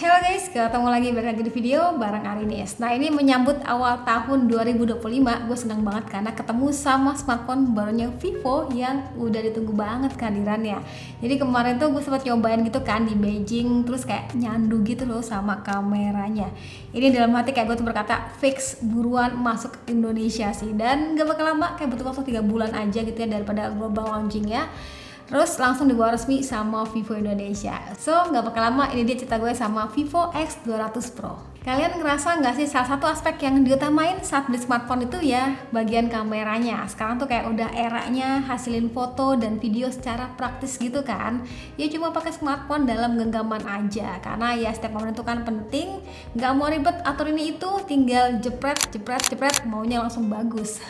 Halo guys, ketemu lagi di video bareng Arinis. Nah, ini menyambut awal tahun 2025, gue senang banget karena ketemu sama smartphone barunya Vivo yang udah ditunggu banget kehadirannya. Jadi kemarin tuh gue sempat nyobain gitu kan di Beijing, terus kayak nyandu gitu loh sama kameranya. Ini dalam hati kayak gue tuh berkata fix buruan masuk Indonesia sih, dan gak bakal lama, kayak butuh waktu 3 bulan aja gitu ya daripada global launchingnya. Terus langsung dibawa resmi sama Vivo Indonesia. So nggak bakal lama, ini dia cerita gue sama Vivo X200 Pro. Kalian ngerasa nggak sih salah satu aspek yang diutamain saat beli smartphone itu ya bagian kameranya. Sekarang tuh kayak udah eranya hasilin foto dan video secara praktis gitu kan. Ya cuma pakai smartphone dalam genggaman aja, karena ya setiap momen itu kan penting. Nggak mau ribet atur ini itu, tinggal jepret, maunya langsung bagus.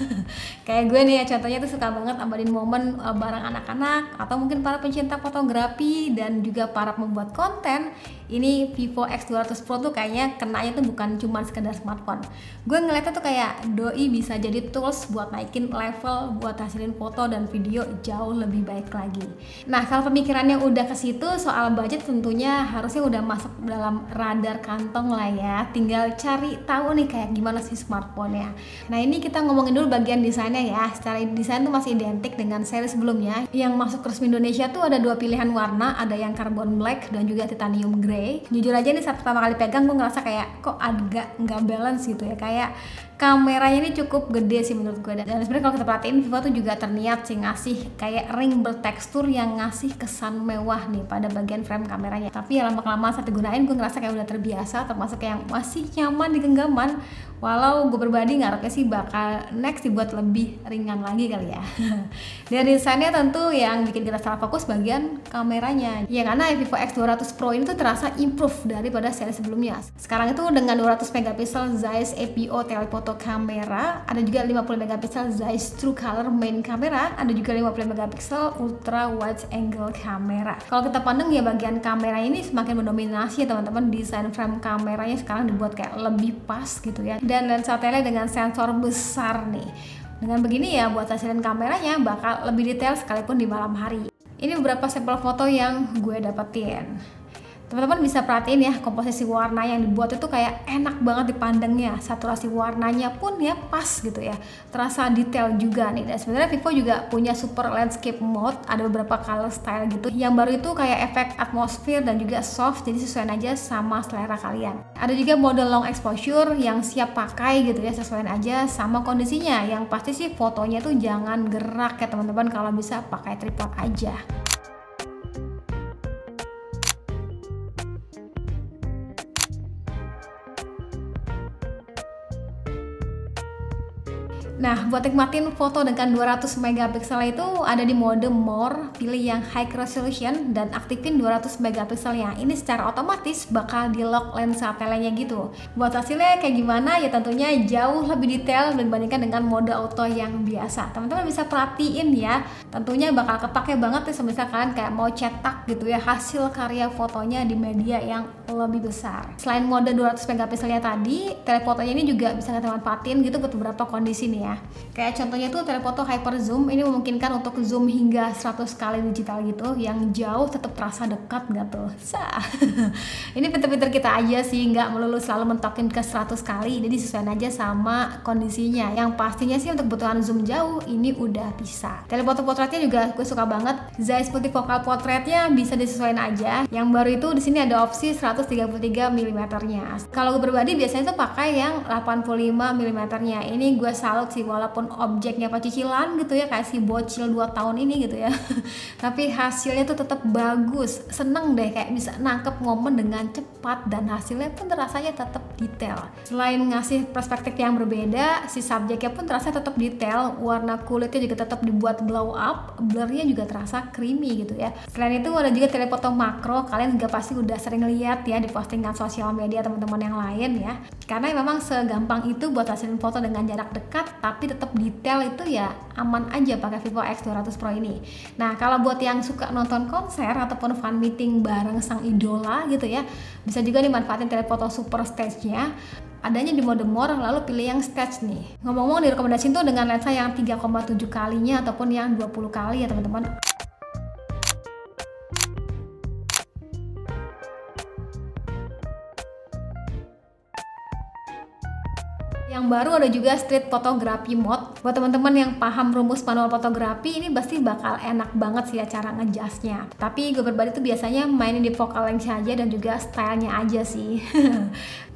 Kayak gue nih ya, contohnya tuh suka banget ambilin momen bareng anak-anak atau mungkin para pencinta fotografi dan juga para pembuat konten. Ini Vivo X200 Pro tuh kayaknya kenanya tuh bukan cuma sekedar smartphone. Gue ngeliatnya tuh kayak doi bisa jadi tools buat naikin level, buat hasilin foto dan video jauh lebih baik lagi. Nah, kalau pemikirannya udah ke situ, soal budget tentunya harusnya udah masuk dalam radar kantong lah ya. Tinggal cari tahu nih kayak gimana sih smartphone-nya. Nah, ini kita ngomongin dulu bagian desainnya ya. Secara desain tuh masih identik dengan seri sebelumnya. Yang masuk resmi Indonesia tuh ada dua pilihan warna, ada yang carbon black dan juga titanium grey. Jujur aja nih saat pertama kali pegang gue ngerasa kayak kok agak nggak balance gitu ya, kayak kameranya ini cukup gede sih menurut gue. Dan sebenarnya kalau kita perhatiin, Vivo tuh juga terniat sih ngasih kayak ring bertekstur yang ngasih kesan mewah nih pada bagian frame kameranya. Tapi ya lama-kelamaan saat digunain gue ngerasa kayak udah terbiasa, termasuk yang masih nyaman di genggaman. Walau gue pribadi ngarepnya sih bakal next dibuat lebih ringan lagi kali ya. Dan desainnya tentu yang bikin kita salah fokus bagian kameranya. Ya karena Vivo X200 Pro ini tuh terasa improve daripada seri sebelumnya. Sekarang itu dengan 200 megapiksel Zeiss APO telephoto kamera, ada juga 50 megapiksel Zeiss True Color main kamera, ada juga 50 megapiksel ultra wide angle kamera. Kalau kita pandang ya bagian kamera ini semakin mendominasi ya teman-teman. Desain frame kameranya sekarang dibuat kayak lebih pas gitu ya. Dan lensa tele dengan sensor besar nih. Dengan begini ya buat hasilin kameranya bakal lebih detail sekalipun di malam hari. Ini beberapa sampel foto yang gue dapetin. Teman-teman bisa perhatiin ya, komposisi warna yang dibuat itu kayak enak banget dipandangnya. Saturasi warnanya pun ya pas gitu ya, terasa detail juga nih. Dan sebenarnya Vivo juga punya super landscape mode, ada beberapa color style gitu. Yang baru itu kayak efek atmosfer dan juga soft, jadi sesuaiin aja sama selera kalian. Ada juga mode long exposure yang siap pakai gitu ya, sesuaiin aja sama kondisinya. Yang pasti sih fotonya tuh jangan gerak ya teman-teman, kalau bisa pakai tripod aja. Nah, buat nikmatin foto dengan 200 megapiksel itu ada di mode more, pilih yang high resolution dan aktifin 200 megapikselnya. Ini secara otomatis bakal di lock lensa telenya gitu. Buat hasilnya kayak gimana ya, tentunya jauh lebih detail dibandingkan dengan mode auto yang biasa. Teman-teman bisa perhatiin ya, tentunya bakal kepake banget nih semisal kalian kayak mau cetak gitu ya hasil karya fotonya di media yang lebih besar. Selain mode 200 megapikselnya tadi, telefotonya ini juga bisa kita manfaatin gitu buat beberapa kondisi nih ya. Kayak contohnya tuh telefoto hyper zoom, ini memungkinkan untuk zoom hingga 100 kali digital gitu, yang jauh tetap terasa dekat nggak tuh? Ini pinter-pinter kita aja sih, nggak melulu selalu mentokin ke 100 kali, jadi sesuaiin aja sama kondisinya. Yang pastinya sih untuk kebutuhan zoom jauh ini udah bisa. Telefoto potretnya juga gue suka banget, Zeiss multifocal potretnya bisa disesuaikan aja. Yang baru itu di sini ada opsi 133 mm-nya. Kalau gue pribadi biasanya tuh pakai yang 85 mm-nya. Ini gue salut sih, walaupun objeknya pecicilan gitu ya, kayak si bocil 2 tahun ini gitu ya. Tapi hasilnya tuh tetap bagus. Seneng deh kayak bisa nangkep momen dengan cepat dan hasilnya pun terasanya tetap detail. Selain ngasih perspektif yang berbeda, si subjeknya pun terasa tetap detail. Warna kulitnya juga tetap dibuat glow up, blurnya juga terasa creamy gitu ya. Selain itu ada juga telefoto makro. Kalian juga pasti udah sering lihat ya di postingan sosial media teman-teman yang lain ya. Karena memang segampang itu buat hasilin foto dengan jarak dekat tapi tetap detail, itu ya aman aja pakai Vivo X200 Pro ini. Nah, kalau buat yang suka nonton konser ataupun fan meeting bareng sang idola gitu ya, bisa juga dimanfaatin telefoto super stage-nya. Adanya di mode more, lalu pilih yang stage nih. Ngomong-ngomong direkomendasiin tuh dengan lensa yang 3,7 kalinya ataupun yang 20 kali ya teman-teman. Yang baru ada juga street photography mode. Buat teman-teman yang paham rumus manual fotografi, ini pasti bakal enak banget sih ya cara ngejasnya. Tapi gue pribadi tuh biasanya mainin di focal length aja dan juga stylenya aja sih.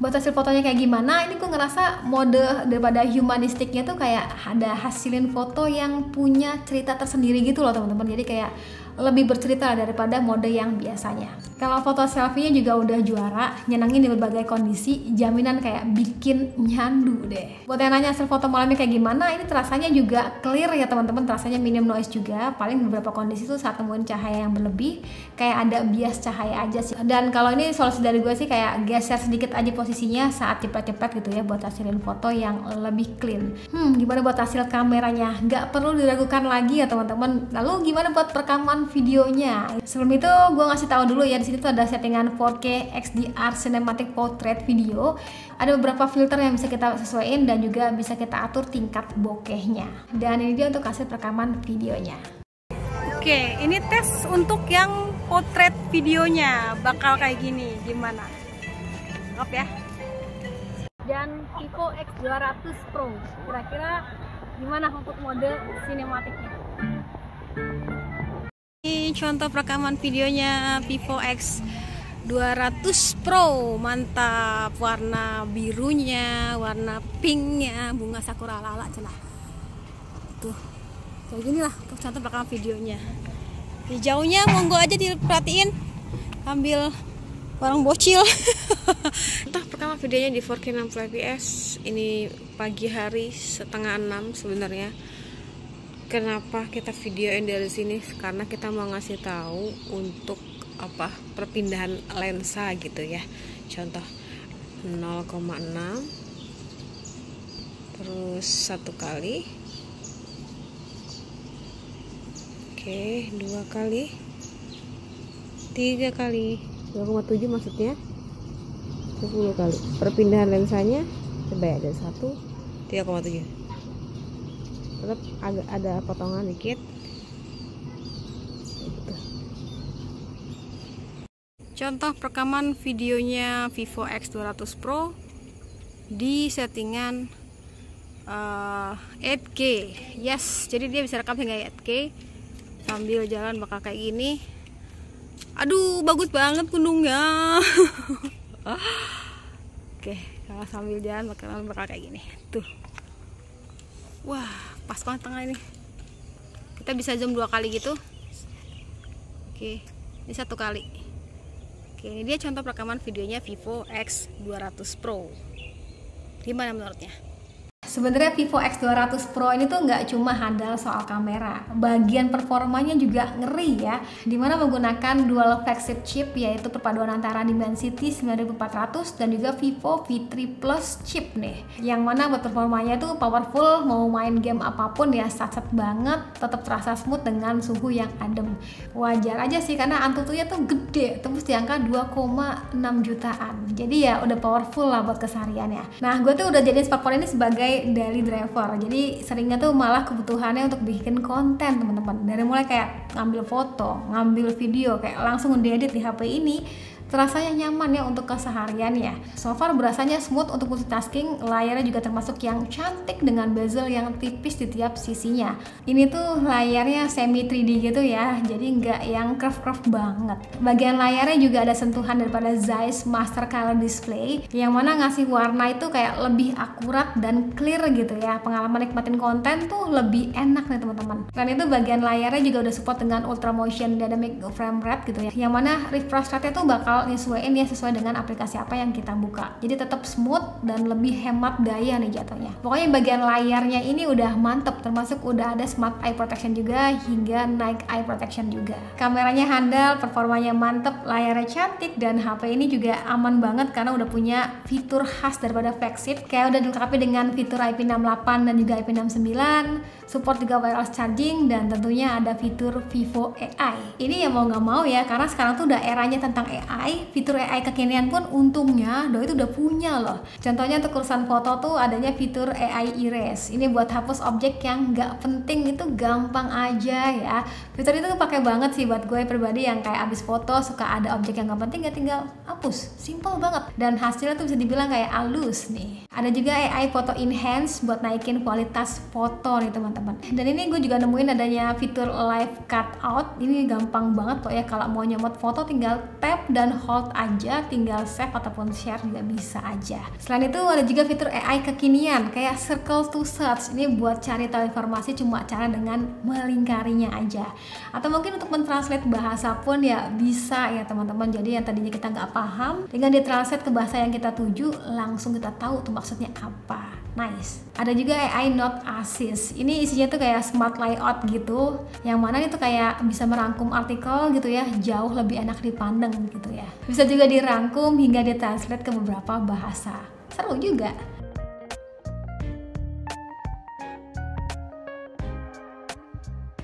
Buat hasil fotonya kayak gimana, ini gue ngerasa mode daripada humanistiknya tuh kayak ada hasilin foto yang punya cerita tersendiri gitu loh teman-teman. Jadi kayak lebih bercerita daripada mode yang biasanya. Kalau foto selfie-nya juga udah juara, nyenengin di berbagai kondisi, jaminan kayak bikin nyandu deh. Buat yang nanya hasil foto malamnya kayak gimana, ini terasanya juga clear ya teman-teman, terasanya minim noise juga. Paling beberapa kondisi tuh saat nemuin cahaya yang berlebih, kayak ada bias cahaya aja sih. Dan kalau ini solusi dari gue sih kayak geser sedikit aja posisinya saat cepet-cepet gitu ya, buat hasilin foto yang lebih clean. Gimana buat hasil kameranya? Gak perlu diragukan lagi ya teman-teman. Lalu gimana buat perekaman videonya? Sebelum itu gue ngasih tahu dulu ya, di sini tuh ada settingan 4K XDR Cinematic Portrait Video. Ada beberapa filter yang bisa kita sesuaiin dan juga bisa kita atur tingkat bokehnya. Dan ini dia untuk hasil perekaman videonya. Oke, ini tes untuk yang potret videonya bakal kayak gini, gimana? Lengkap ya. Dan Vivo X200 Pro, kira-kira gimana untuk mode sinematiknya? Ini contoh perekaman videonya Vivo X200 Pro, mantap. Warna birunya, warna pinknya, bunga sakura ala-ala celah. Tuh, kayak gini lah untuk contoh perekaman videonya. Hijaunya monggo aja diperhatiin, ambil barang bocil. Entah perekaman videonya di 4K 60 fps. Ini pagi hari setengah 6 sebenarnya. Kenapa kita videoin dari sini? Karena kita mau ngasih tahu untuk apa perpindahan lensa gitu ya. Contoh 0,6 terus 1 kali, oke, 2 kali, 3 kali, 2,7 maksudnya 10 kali. Perpindahan lensanya coba ya, ada 1, 3,7. Tetap agak ada potongan dikit gitu. Contoh perekaman videonya Vivo X200 Pro di settingan 8K. Yes, jadi dia bisa rekam hingga 8K sambil jalan bakal kayak gini. Aduh, bagus banget gunungnya. Oke, kalau sambil jalan bakal kayak gini. Tuh. Wah, pas banget tengah ini. Kita bisa zoom 2 kali gitu. Oke, ini 1 kali. Oke, ini dia contoh perekaman videonya Vivo X200 Pro. Gimana menurutnya? Sebenarnya Vivo X200 Pro ini tuh nggak cuma handal soal kamera, bagian performanya juga ngeri ya, dimana menggunakan dual flagship chip, yaitu perpaduan antara Dimensity 9400 dan juga Vivo V3 Plus chip nih, yang mana buat performanya tuh powerful, mau main game apapun ya sat-sat banget, tetap terasa smooth dengan suhu yang adem. Wajar aja sih karena Antutunya tuh gede, tembus di angka 2,6 jutaan, jadi ya udah powerful lah buat kesehariannya. Nah, gue tuh udah jadiin smartphone ini sebagai daily driver, jadi seringnya tuh malah kebutuhannya untuk bikin konten teman-teman, dari mulai kayak ngambil foto, ngambil video, kayak langsung diedit di HP ini. Terasanya nyaman ya untuk keseharian ya. So far berasanya smooth untuk multitasking, layarnya juga termasuk yang cantik dengan bezel yang tipis di tiap sisinya. Ini tuh layarnya semi 3D gitu ya, jadi nggak yang curve-curve banget. Bagian layarnya juga ada sentuhan daripada Zeiss Master Color Display, yang mana ngasih warna itu kayak lebih akurat dan clear gitu ya. Pengalaman nikmatin konten tuh lebih enak nih teman-teman. Dan itu bagian layarnya juga udah support dengan Ultra Motion Dynamic Frame Rate gitu ya, yang mana refresh rate-nya tuh bakal nyesuaiin ya sesuai dengan aplikasi apa yang kita buka, jadi tetap smooth dan lebih hemat daya nih jatuhnya. Pokoknya bagian layarnya ini udah mantep, termasuk udah ada Smart Eye Protection juga hingga Night Eye Protection juga. Kameranya handal, performanya mantep, layarnya cantik, dan HP ini juga aman banget karena udah punya fitur khas daripada flagship, kayak udah dilengkapi dengan fitur IP68 dan juga IP69, support juga wireless charging, dan tentunya ada fitur Vivo AI. Ini ya mau nggak mau ya, karena sekarang tuh udah eranya tentang AI, AI, fitur AI kekinian pun untungnya Doi itu udah punya loh. Contohnya untuk urusan foto tuh adanya fitur AI Erase. Ini buat hapus objek yang nggak penting, itu gampang aja ya. Fitur itu pakai banget sih buat gue pribadi yang kayak abis foto suka ada objek yang nggak penting ya tinggal hapus. Simple banget. Dan hasilnya tuh bisa dibilang kayak halus nih. Ada juga AI Photo Enhance buat naikin kualitas foto nih teman-teman. Dan ini gue juga nemuin adanya fitur Live Cutout. Ini gampang banget kok ya, kalau mau nyomot foto tinggal tap dan hold aja, tinggal save ataupun share juga bisa aja. Selain itu ada juga fitur AI kekinian kayak Circle to Search. Ini buat cari tahu informasi cuma cara dengan melingkarinya aja. Atau mungkin untuk mentranslate bahasa pun ya bisa ya teman-teman. Jadi yang tadinya kita nggak paham, dengan ditranslate ke bahasa yang kita tuju, langsung kita tahu tuh maksudnya apa. Nice. Ada juga AI Note Assist. Ini isinya tuh kayak smart layout gitu, yang mana itu kayak bisa merangkum artikel gitu ya, jauh lebih enak dipandang gitu ya. Bisa juga dirangkum hingga ditranslate ke beberapa bahasa. Seru juga.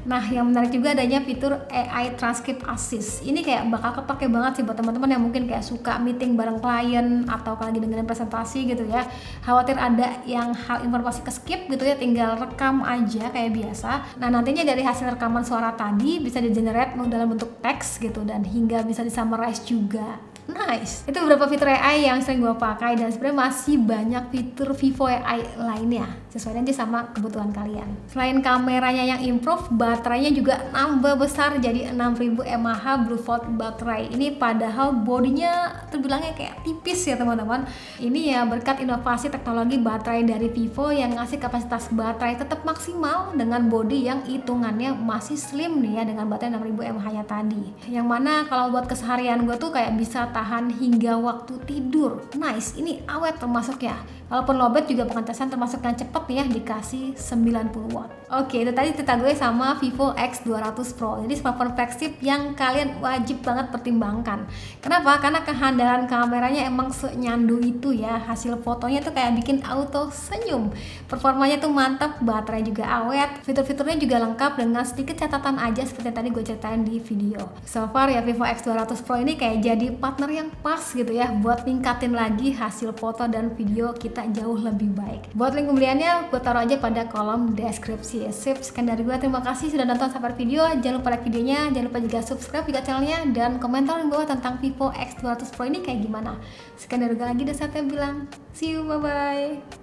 Nah, yang menarik juga adanya fitur AI Transcript Assist. Ini kayak bakal kepake banget sih buat teman-teman yang mungkin kayak suka meeting bareng klien atau lagi dengerin presentasi gitu ya. Khawatir ada yang hal informasi ke skip gitu ya, tinggal rekam aja kayak biasa. Nah, nantinya dari hasil rekaman suara tadi bisa di-generate dalam bentuk teks gitu dan hingga bisa di-summarize juga. Nice. Itu beberapa fitur AI yang sering gue pakai dan sebenarnya masih banyak fitur Vivo AI lainnya. Sesuai aja sama kebutuhan kalian. Selain kameranya yang improve, baterainya juga nambah besar jadi 6000 mAh Blue Volt baterai. Ini padahal bodinya terbilangnya kayak tipis ya teman-teman. Ini ya berkat inovasi teknologi baterai dari Vivo yang ngasih kapasitas baterai tetap maksimal dengan bodi yang hitungannya masih slim nih ya, dengan baterai 6000 mAh nya tadi. Yang mana kalau buat keseharian gue tuh kayak bisa tahan hingga waktu tidur. Nice, ini awet termasuk ya. Walaupun lowbat juga pengecasan termasuk yang cepet nih ya, dikasih 90 watt. Oke, itu tadi cerita gue sama Vivo X200 Pro. Jadi smartphone flagship yang kalian wajib banget pertimbangkan. Kenapa? Karena kehandalan kameranya emang senyandu itu ya. Hasil fotonya tuh kayak bikin auto senyum. Performanya tuh mantap, baterai juga awet. Fitur-fiturnya juga lengkap dengan sedikit catatan aja seperti yang tadi gue ceritain di video. So far ya Vivo X200 Pro ini kayak jadi partner yang pas gitu ya buat ningkatin lagi hasil foto dan video kita jauh lebih baik. Buat link pembeliannya gue taruh aja pada kolom deskripsi. Sip, sekian dari gue. Terima kasih sudah nonton sampai video. Jangan lupa like videonya, jangan lupa juga subscribe juga channelnya, dan komentar di bawah tentang Vivo X200 Pro ini kayak gimana. Sekian dari gue lagi, dan saya bilang see you, bye bye.